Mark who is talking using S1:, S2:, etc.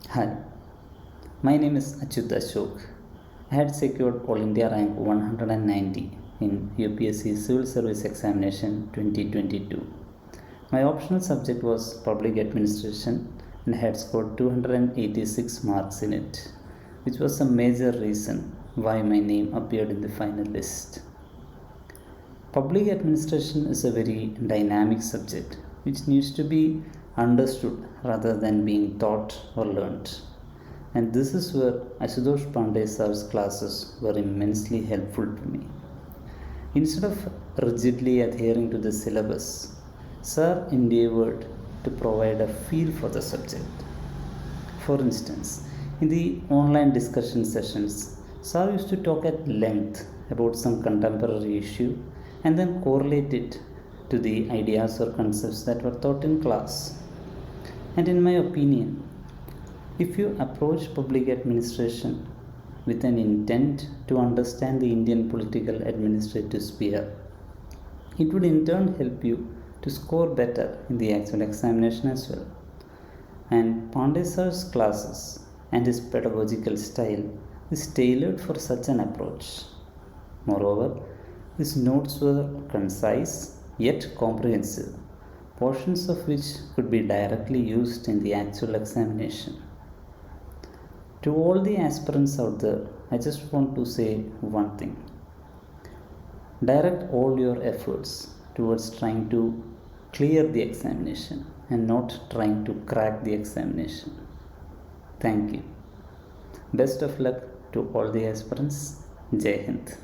S1: Hi, my name is Achyuth Ashok. I had secured All India rank 190 in UPSC Civil Service Examination 2022. My optional subject was Public Administration and had scored 286 marks in it, which was a major reason why my name appeared in the final list. Public administration is a very dynamic subject which needs to be understood rather than being taught or learnt. And this is where Ashutosh Sir's classes were immensely helpful to me. Instead of rigidly adhering to the syllabus, Sir endeavored to provide a feel for the subject. For instance, in the online discussion sessions, Sir used to talk at length about some contemporary issue and then correlate it to the ideas or concepts that were taught in class. And in my opinion, if you approach public administration with an intent to understand the Indian political administrative sphere, it would in turn help you to score better in the actual examination as well. And Pandey Sir's classes and his pedagogical style is tailored for such an approach. Moreover, his notes were concise yet comprehensive, portions of which could be directly used in the actual examination. To all the aspirants out there, I just want to say one thing. Direct all your efforts towards trying to clear the examination and not trying to crack the examination. Thank you. Best of luck to all the aspirants. Jai Hind.